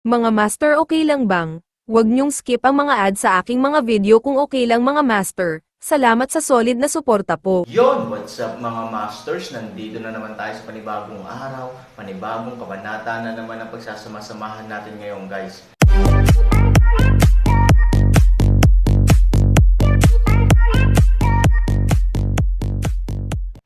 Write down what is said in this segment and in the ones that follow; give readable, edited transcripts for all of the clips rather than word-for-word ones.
Mga master, okay lang bang? Huwag niyong skip ang mga ad sa aking mga video kung okay lang mga master. Salamat sa solid na suporta po. Yon, what's up mga masters? Nandito na naman tayo sa panibagong araw, panibagong kabanata na naman ang pagsasama-samahan natin ngayon guys.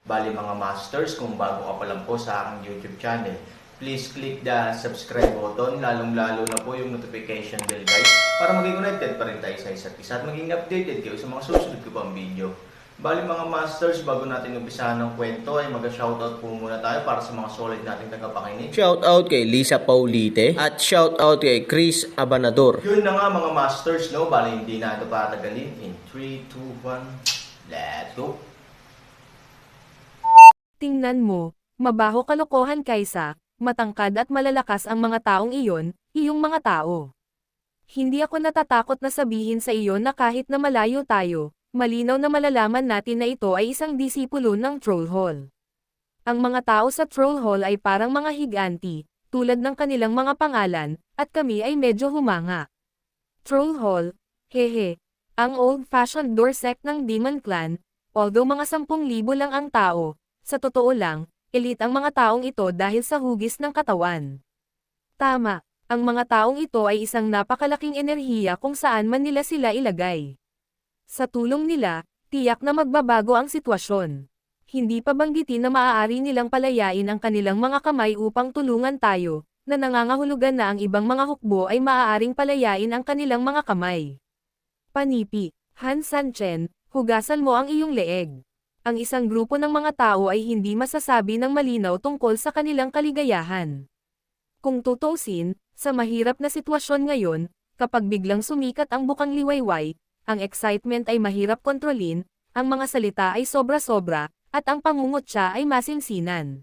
Bali mga masters, kung bago ka pa lang po sa aking YouTube channel, please click the subscribe button, lalong-lalo na po yung notification bell guys, para maging connected pa rin tayo sa isa't isa at maging updated kayo sa mga susunod ko pang video. Bali mga masters, bago natin umpisahan ng kwento ay mag-shoutout po muna tayo para sa mga solid nating tagapakinig. Shoutout kay Lisa Paulite at shoutout kay Chris Abanador. Yun na nga mga masters, no? Bali hindi na ito patagalin. In 3, 2, 1, let's go! Tingnan mo, mabaho kalokohan kaysa, matangkad at malalakas ang mga taong iyon, iyong mga tao. Hindi ako natatakot na sabihin sa iyo na kahit na malayo tayo, malinaw na malalaman natin na ito ay isang disipulo ng Troll Hall. Ang mga tao sa Troll Hall ay parang mga higanti, tulad ng kanilang mga pangalan, at kami ay medyo humanga. Troll Hall, hehe, ang old-fashioned door sect ng Demon Clan, although mga 10,000 lang ang tao, sa totoo lang, elite ang mga taong ito dahil sa hugis ng katawan. Tama, ang mga taong ito ay isang napakalaking enerhiya kung saan man nila sila ilagay. Sa tulong nila, tiyak na magbabago ang sitwasyon. Hindi pa banggitin na maaari nilang palayain ang kanilang mga kamay upang tulungan tayo, na nangangahulugan na ang ibang mga hukbo ay maaaring palayain ang kanilang mga kamay. Panipi, Han Sanchen, hugasan mo ang iyong leeg. Ang isang grupo ng mga tao ay hindi masasabi ng malinaw tungkol sa kanilang kaligayahan. Kung tutuusin, sa mahirap na sitwasyon ngayon, kapag biglang sumikat ang bukang liwayway, ang excitement ay mahirap kontrolin, ang mga salita ay sobra-sobra, at ang pangungutya ay masinsinan.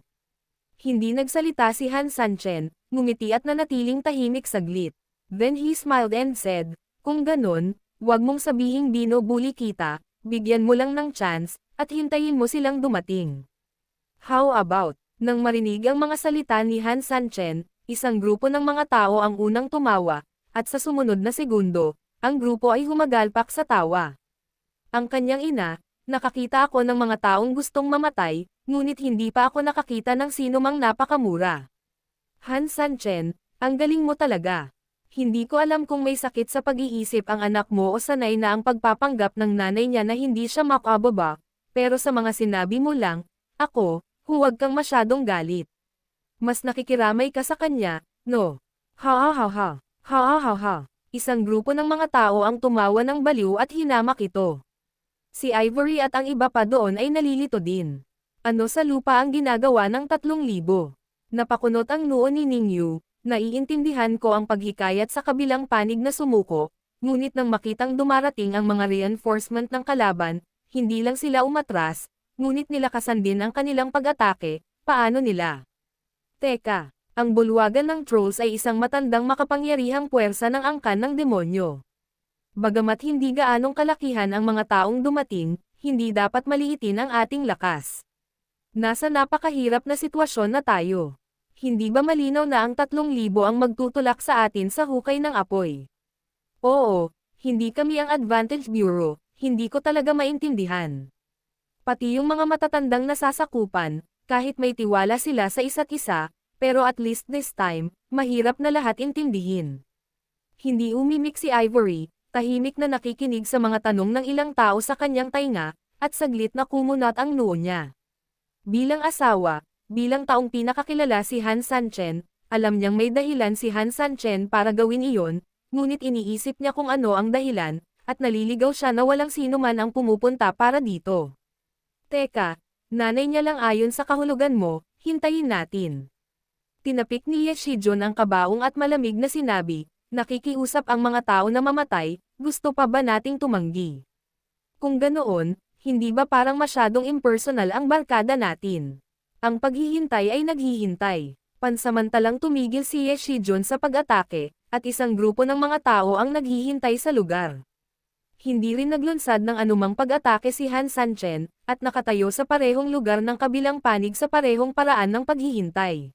Hindi nagsalita si Han Sanchen, ngumiti at nanatiling tahimik saglit. Then he smiled and said, kung ganon, wag mong sabihing binubuli kita, bigyan mo lang ng chance, at hintayin mo silang dumating. How about, nang marinig ang mga salita ni Han Sanchen, isang grupo ng mga tao ang unang tumawa, at sa sumunod na segundo, ang grupo ay humagalpak sa tawa. Ang kanyang ina, nakakita ako ng mga taong gustong mamatay, ngunit hindi pa ako nakakita ng sino mang napakamura. Han Sanchen, ang galing mo talaga. Hindi ko alam kung may sakit sa pag-iisip ang anak mo o sanay na ang pagpapanggap ng nanay niya na hindi siya makababa, pero sa mga sinabi mo lang, ako, huwag kang masyadong galit. Mas nakikiramay ka sa kanya, no? Ha ha ha ha, ha ha ha ha. Isang grupo ng mga tao ang tumawa ng baliw at hinamak ito. Si Ivory at ang iba pa doon ay nalilito din. Ano sa lupa ang ginagawa ng 3,000? Napakunot ang noo ni Ningyu, naiintindihan ko ang paghikayat sa kabilang panig na sumuko, ngunit nang makitang dumarating ang mga reinforcement ng kalaban, hindi lang sila umatras, ngunit nilakasan din ang kanilang pag-atake, paano nila? Teka, ang bulwagan ng trolls ay isang matandang makapangyarihang puwersa ng angkan ng demonyo. Bagamat hindi gaanong kalakihan ang mga taong dumating, hindi dapat maliitin ang ating lakas. Nasa napakahirap na sitwasyon na tayo. Hindi ba malinaw na ang 3,000 ang magtutulak sa atin sa hukay ng apoy? Oo, hindi kami ang Advantage Bureau, hindi ko talaga maintindihan. Pati yung mga matatandang nasasakupan, kahit may tiwala sila sa isa't isa, pero at least this time, mahirap na lahat intindihin. Hindi umimik si Ivory, tahimik na nakikinig sa mga tanong ng ilang tao sa kanyang tainga, at saglit na kumunat ang noo niya. Bilang asawa, bilang taong pinakakilala si Han Sanchen, alam niyang may dahilan si Han Sanchen para gawin iyon, ngunit iniisip niya kung ano ang dahilan, at naliligaw siya na walang sino man ang pumupunta para dito. Teka, nanay niya lang ayon sa kahulugan mo, hintayin natin. Tinapik ni Ye Shijun ang kabaong at malamig na sinabi, nakikiusap ang mga tao na mamatay, gusto pa ba nating tumanggi? Kung ganoon, hindi ba parang masyadong impersonal ang barkada natin? Ang paghihintay ay naghihintay. Pansamantalang tumigil si Ye Shijun sa pag-atake, at isang grupo ng mga tao ang naghihintay sa lugar. Hindi rin naglunsad ng anumang pag-atake si Han Sanchen, at nakatayo sa parehong lugar ng kabilang panig sa parehong paraan ng paghihintay.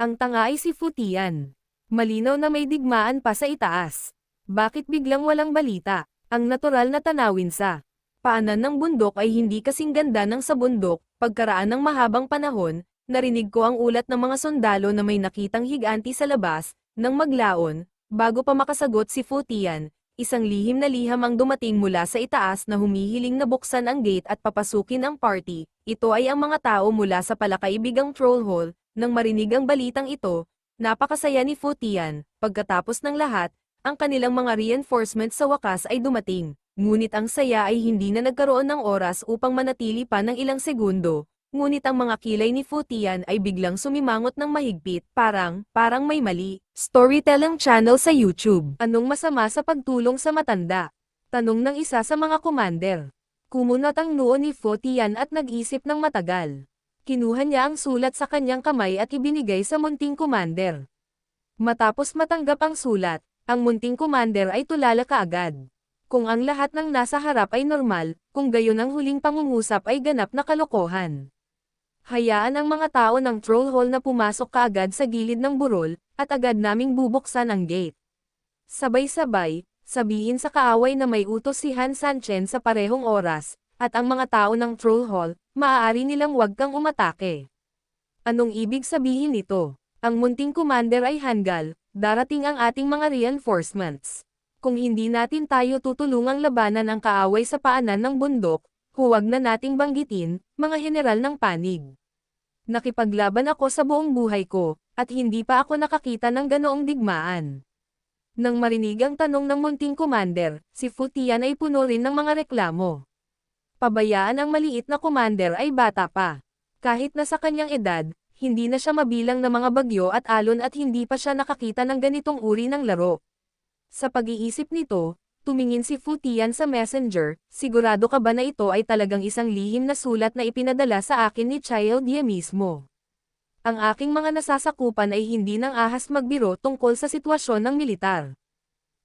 Ang tanga ay si Fu Tian. Malinaw na may digmaan pa sa itaas. Bakit biglang walang balita? Ang natural na tanawin sa paanan ng bundok ay hindi kasing ganda ng sa bundok. Pagkaraan ng mahabang panahon, narinig ko ang ulat ng mga sundalo na may nakitang higanti sa labas, nang maglaon, bago pa makasagot si Fu Tian, isang lihim na liham ang dumating mula sa itaas na humihiling na buksan ang gate at papasukin ang party. Ito ay ang mga tao mula sa palakaibigang troll hall. Nang marinig ang balitang ito, napakasaya ni Fu Tian. Pagkatapos ng lahat, ang kanilang mga reinforcements sa wakas ay dumating. Ngunit ang saya ay hindi na nagkaroon ng oras upang manatili pa ng ilang segundo. Ngunit ang mga kilay ni Fu Tian ay biglang sumimangot ng mahigpit, parang may mali. Storytelling channel sa YouTube. Anong masama sa pagtulong sa matanda? Tanong ng isa sa mga commander. Kumunat ang noo ni Fu Tian at nag-isip ng matagal. Kinuha niya ang sulat sa kanyang kamay at ibinigay sa munting commander. Matapos matanggap ang sulat, ang munting commander ay tulala kaagad. Kung ang lahat ng nasa harap ay normal, kung gayon ang huling pangungusap ay ganap na kalokohan. Hayaan ang mga tao ng troll hall na pumasok kaagad sa gilid ng burol, at agad naming bubuksan ang gate. Sabay-sabay, sabihin sa kaaway na may utos si Han Sanchen sa parehong oras, at ang mga tao ng troll hall, maaari nilang wag kang umatake. Anong ibig sabihin nito? Ang munting commander ay hanggal, darating ang ating mga reinforcements. Kung hindi natin tayo tutulungang labanan ang kaaway sa paanan ng bundok, huwag na nating banggitin, mga general ng panig. Nakipaglaban ako sa buong buhay ko, at hindi pa ako nakakita ng ganoong digmaan. Nang marinig ang tanong ng munting commander, si Fu Tian ay puno rin ng mga reklamo. Pabayaan ang maliit na commander ay bata pa. Kahit na sa kanyang edad, hindi na siya mabilang na mga bagyo at alon at hindi pa siya nakakita ng ganitong uri ng laro. Sa pag-iisip nito, tumingin si Fu Tian sa messenger, sigurado ka ba na ito ay talagang isang lihim na sulat na ipinadala sa akin ni Child Ye mismo? Ang aking mga nasasakupan ay hindi nang ahas magbiro tungkol sa sitwasyon ng militar.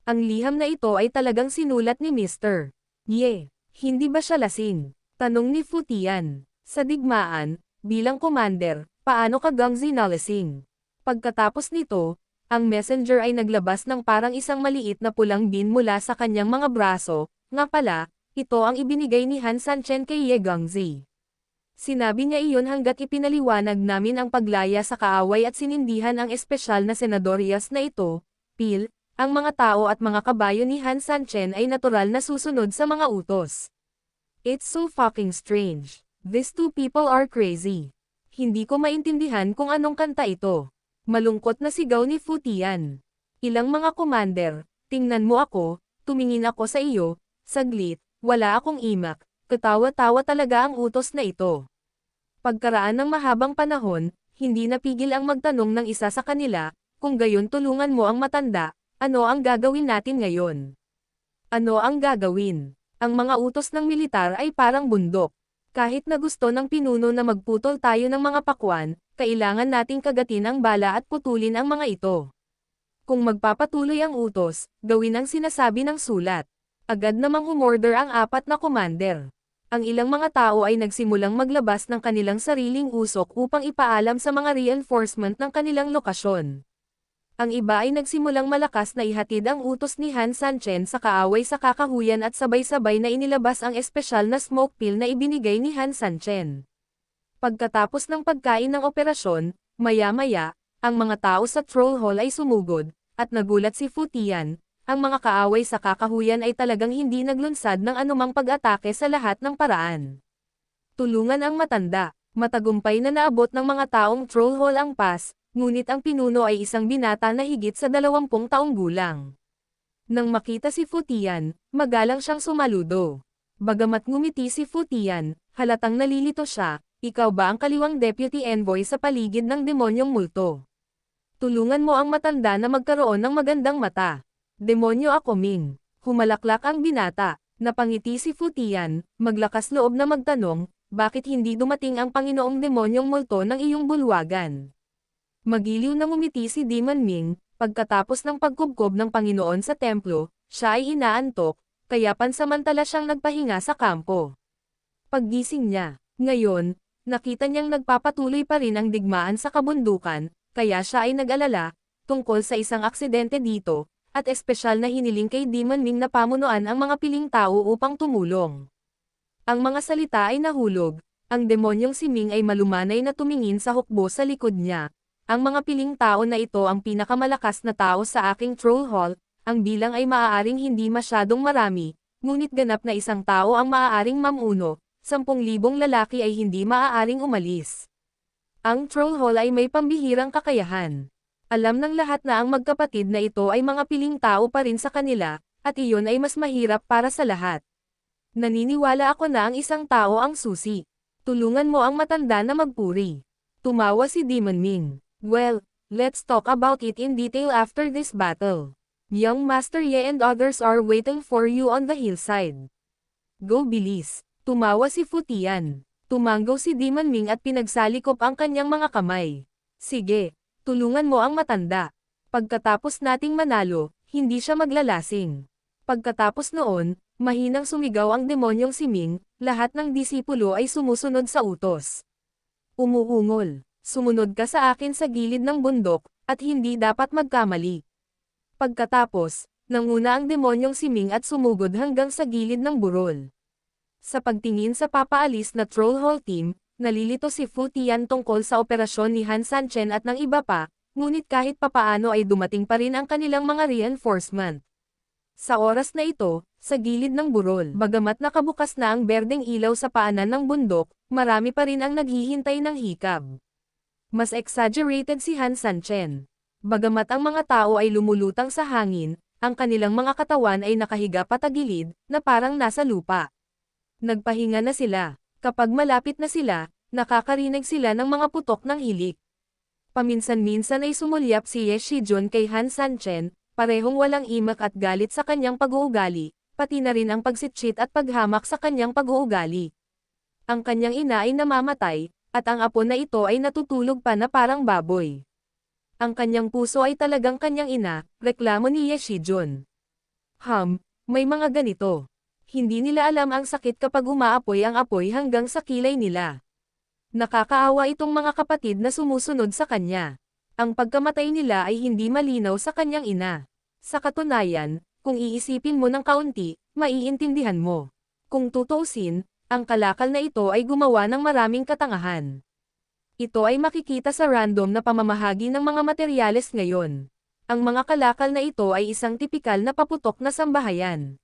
Ang liham na ito ay talagang sinulat ni Mr. Ye. Hindi ba siya lasing? Tanong ni Fu Tian. Sa digmaan, bilang commander, paano ka Gangzi nalasing? Pagkatapos nito, ang messenger ay naglabas ng parang isang maliit na pulang bin mula sa kanyang mga braso. Nga pala, ito ang ibinigay ni Han Sanchen kay Ye Gangzi. Sinabi niya iyon hanggat ipinaliwanag namin ang paglaya sa kaaway at sinindihan ang espesyal na senadorias na ito. Pil, ang mga tao at mga kabayo ni Han Sanchen ay natural na susunod sa mga utos. It's so fucking strange. These two people are crazy. Hindi ko maintindihan kung anong kanta ito. Malungkot na sigaw ni Fu Tian. Ilang mga commander, tingnan mo ako, tumingin ako sa iyo, saglit, wala akong imak, katawa-tawa talaga ang utos na ito. Pagkaraan ng mahabang panahon, hindi napigil ang magtanong ng isa sa kanila, kung gayon tulungan mo ang matanda, ano ang gagawin natin ngayon? Ano ang gagawin? Ang mga utos ng militar ay parang bundok. Kahit na gusto ng pinuno na magputol tayo ng mga pakwan, kailangan nating kagatin ang bala at putulin ang mga ito. Kung magpapatuloy ang utos, gawin ang sinasabi ng sulat. Agad namang umorder ang apat na commander. Ang ilang mga tao ay nagsimulang maglabas ng kanilang sariling usok upang ipaalam sa mga reinforcement ng kanilang lokasyon. Ang iba ay nagsimulang malakas na ihatid ang utos ni Han Sanchen sa kaaway sa kakahuyan at sabay-sabay na inilabas ang espesyal na smoke pill na ibinigay ni Han Sanchen. Pagkatapos ng pagkain ng operasyon, maya-maya, ang mga tao sa troll hall ay sumugod, at nagulat si Fu Tian, ang mga kaaway sa kakahuyan ay talagang hindi naglunsad ng anumang pag-atake sa lahat ng paraan. Tulungan ang matanda, matagumpay na naabot ng mga taong troll hall ang pass, ngunit ang pinuno ay isang binata na higit sa 20 taong gulang. Nang makita si Fu Tian, magalang siyang sumaludo. Bagamat ngumiti si Fu Tian, halatang nalilito siya, ikaw ba ang kaliwang deputy envoy sa paligid ng demonyong multo? Tulungan mo ang matanda na magkaroon ng magandang mata. Demonyo ako Ming. Humalaklak ang binata, napangiti si Fu Tian, maglakas loob na magtanong, bakit hindi dumating ang Panginoong demonyong multo ng iyong bulwagan? Magiliw na ngumiti si Demon Ming, pagkatapos ng pagkubkob ng Panginoon sa templo, siya ay inaantok, kaya pansamantala siyang nagpahinga sa kampo. Paggising niya, ngayon, nakita niyang nagpapatuloy pa rin ang digmaan sa kabundukan, kaya siya ay nag-alala, tungkol sa isang aksidente dito, at espesyal na hiniling kay Demon Ming na pamunuan ang mga piling tao upang tumulong. Ang mga salita ay nahulog, ang demonyong si Ming ay malumanay na tumingin sa hukbo sa likod niya. Ang mga piling tao na ito ang pinakamalakas na tao sa aking troll hall, ang bilang ay maaaring hindi masyadong marami, ngunit ganap na isang tao ang maaaring mamuno, 10,000 lalaki ay hindi maaaring umalis. Ang troll hall ay may pambihirang kakayahan. Alam ng lahat na ang magkapatid na ito ay mga piling tao pa rin sa kanila, at iyon ay mas mahirap para sa lahat. Naniniwala ako na ang isang tao ang susi. Tulungan mo ang matanda na magpuri. Tumawa si Demon Ming. Well, let's talk about it in detail after this battle. Young Master Ye and others are waiting for you on the hillside. Go bilis. Tumawa si Fu Tian. Tumanggaw si Demon Ming at pinagsalikop ang kanyang mga kamay. Sige, tulungan mo ang matanda. Pagkatapos nating manalo, hindi siya maglalasing. Pagkatapos noon, mahinang sumigaw ang demonyong si Ming, lahat ng disipulo ay sumusunod sa utos. Umuungol, sumunod ka sa akin sa gilid ng bundok, at hindi dapat magkamali. Pagkatapos, nanguna ang demonyong si Ming at sumugod hanggang sa gilid ng burol. Sa pagtingin sa papaalis na troll hall team, nalilito si Fu Tian tungkol sa operasyon ni Han Sanchen at ng iba pa, ngunit kahit papaano ay dumating pa rin ang kanilang mga reinforcement. Sa oras na ito, sa gilid ng burol, bagamat nakabukas na ang berdeng ilaw sa paanan ng bundok, marami pa rin ang naghihintay ng hikab. Mas exaggerated si Han Sanchen. Bagamat ang mga tao ay lumulutang sa hangin, ang kanilang mga katawan ay nakahiga patagilid, na parang nasa lupa. Nagpahinga na sila. Kapag malapit na sila, nakakarinig sila ng mga putok ng hilik. Paminsan-minsan ay sumulyap si Ye Shijun kay Han Sanchen, parehong walang imak at galit sa kanyang pag-uugali, pati na rin ang pagsitsit at paghamak sa kanyang pag-uugali. Ang kanyang ina ay namamatay, at ang apo na ito ay natutulog pa na parang baboy. Ang kanyang puso ay talagang kanyang ina, reklamo ni Ye Shijun. May mga ganito. Hindi nila alam ang sakit kapag umaapoy ang apoy hanggang sa kilay nila. Nakakaawa itong mga kapatid na sumusunod sa kanya. Ang pagkamatay nila ay hindi malinaw sa kanyang ina. Sa katunayan, kung iisipin mo ng kaunti, maiintindihan mo. Kung tutuusin, ang kalakal na ito ay gumawa ng maraming katangahan. Ito ay makikita sa random na pamamahagi ng mga materyales ngayon. Ang mga kalakal na ito ay isang tipikal na paputok na sambahayan.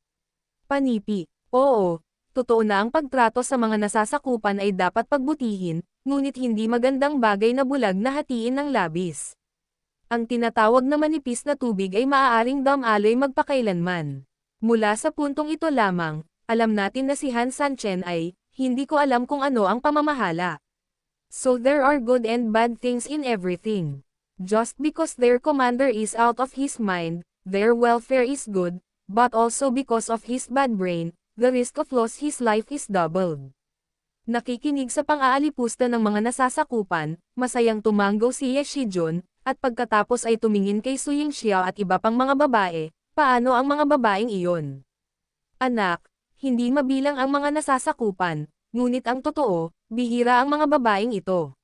Panipi. Oo, totoo na ang pagtrato sa mga nasasakupan ay dapat pagbutihin, ngunit hindi magandang bagay na bulag na hatiin ng labis. Ang tinatawag na manipis na tubig ay maaaring damaloy magpakailanman. Mula sa puntong ito lamang, alam natin na si Han Sanchen ay, hindi ko alam kung ano ang pamamahala. So there are good and bad things in everything. Just because their commander is out of his mind, their welfare is good, but also because of his bad brain, the risk of loss his life is doubled. Nakikinig sa pang-aalipusta ng mga nasasakupan, masayang tumanggaw si Ye Shijun, at pagkatapos ay tumingin kay Su Yingxiao at iba pang mga babae, paano ang mga babaeng iyon? Anak, hindi mabilang ang mga nasasakupan, ngunit ang totoo, bihira ang mga babaeng ito.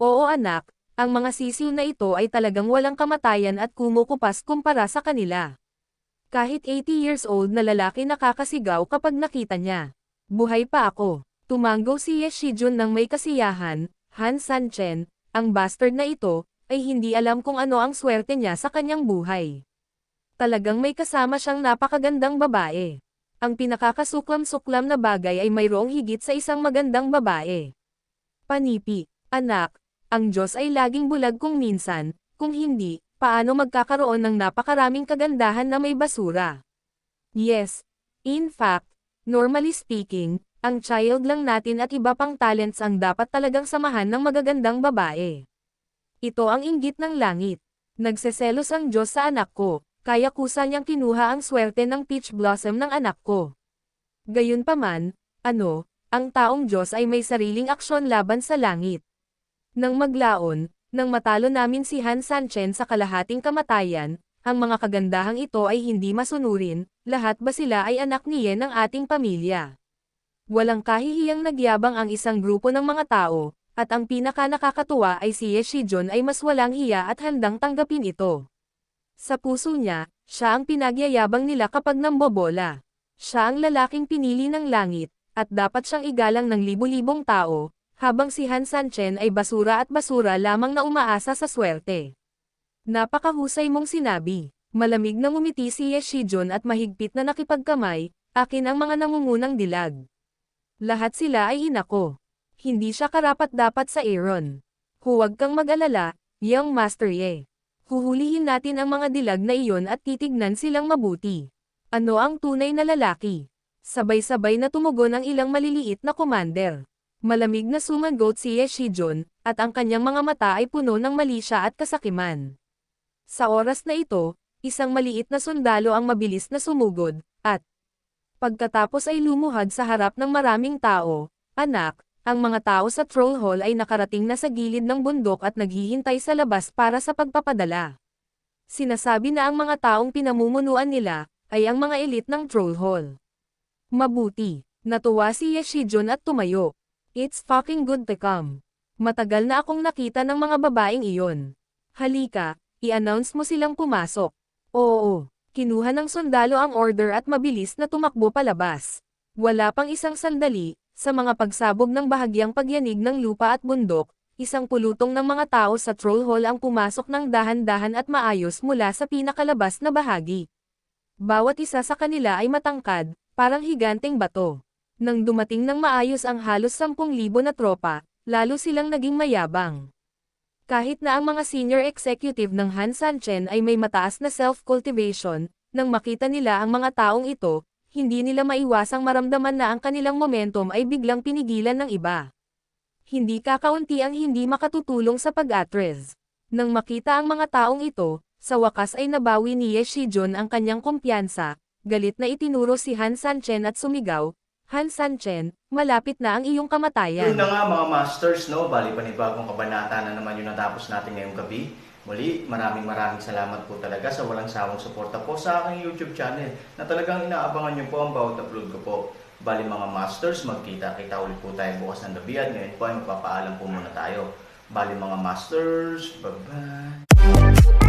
Oo anak, ang mga sisiw na ito ay talagang walang kamatayan at kumukupas kumpara sa kanila. Kahit 80 years old na lalaki nakakasigaw kapag nakita niya. Buhay pa ako. Tumanggaw si Ye Shijun ng may kasiyahan. Han Sanchen, ang bastard na ito, ay hindi alam kung ano ang swerte niya sa kanyang buhay. Talagang may kasama siyang napakagandang babae. Ang pinakakasuklam-suklam na bagay ay mayroong higit sa isang magandang babae. Panipi, anak, ang Diyos ay laging bulag kung minsan, kung hindi, paano magkakaroon ng napakaraming kagandahan na may basura? Yes, in fact, normally speaking, ang child lang natin at iba pang talents ang dapat talagang samahan ng magagandang babae. Ito ang inggit ng langit. Nagseselos ang Diyos sa anak ko, kaya kusa niyang kinuha ang swerte ng peach blossom ng anak ko. Gayunpaman, ang taong Diyos ay may sariling aksyon laban sa langit. Nang maglaon, nang matalo namin si Han Sanchen sa kalahating kamatayan, ang mga kagandahang ito ay hindi masunurin, lahat ba sila ay anak ni Ye ng ating pamilya? Walang kahihiyang nagyabang ang isang grupo ng mga tao, At ang pinaka-nakakatuwa ay si Ye Shijun ay mas walang hiya at handang tanggapin ito. Sa puso niya, siya ang pinagyayabang nila kapag nambobola. Siya ang lalaking pinili ng langit, at dapat siyang igalang ng libu-libong tao, habang si Han Sanchen ay basura at basura lamang na umaasa sa swerte. Napakahusay mong sinabi. Malamig na ngumiti si Ye Shijun at mahigpit na nakipagkamay, akin ang mga nangungunang dilag. Lahat sila ay inako. Hindi siya karapat-dapat sa Aaron. Huwag kang mag-alala, Young Master Ye. Huhulihin natin ang mga dilag na iyon at titignan silang mabuti. Ano ang tunay na lalaki? Sabay-sabay na tumugon ang ilang maliliit na commander. Malamig na sumagot si Ye Shijun, at ang kanyang mga mata ay puno ng malisya at kasakiman. Sa oras na ito, isang maliit na sundalo ang mabilis na sumugod, at pagkatapos ay lumuhad sa harap ng maraming tao. Anak, ang mga tao sa Troll Hall ay nakarating na sa gilid ng bundok at naghihintay sa labas para sa pagpapadala. Sinasabi na ang mga taong pinamumunuan nila ay ang mga elite ng Troll Hall. Mabuti. Natuwa si Ye Shijun at tumayo. It's fucking good to come. Matagal na akong nakita ng mga babaeng iyon. Halika, i-announce mo silang pumasok. Oo. Kinuha ng sundalo ang order at mabilis na tumakbo palabas. Wala pang isang sandali, sa mga pagsabog ng bahagyang pagyanig ng lupa at bundok, isang pulutong ng mga tao sa Troll Hall ang pumasok ng dahan-dahan at maayos mula sa pinakalabas na bahagi. Bawat isa sa kanila ay matangkad, parang higanteng bato. Nang dumating ng maayos ang halos 10,000 na tropa, lalo silang naging mayabang. Kahit na ang mga senior executive ng Han Sanchen ay may mataas na self-cultivation, nang makita nila ang mga taong ito, hindi nila maiwasang maramdaman na ang kanilang momentum ay biglang pinigilan ng iba. Hindi kakaunti ang hindi makatutulong sa pag-atres. Nang makita ang mga taong ito, sa wakas ay nabawi ni Ye Shijun ang kanyang kumpiyansa, galit na itinuro si Han Sanchen at sumigaw, Han Sanchen, malapit na ang iyong kamatayan. Yun na nga mga masters, no? Bali panibagong kabanata na naman yung natapos natin ngayong gabi. Muli, maraming salamat po talaga sa walang sawang suporta po sa aking YouTube channel na talagang inaabangan nyo po ang bawat upload ko po. Bali mga masters, magkita-kita ulit po tayo bukas ng gabi at ngayon po ay magpapaalam po muna tayo. Bali mga masters, bye-bye!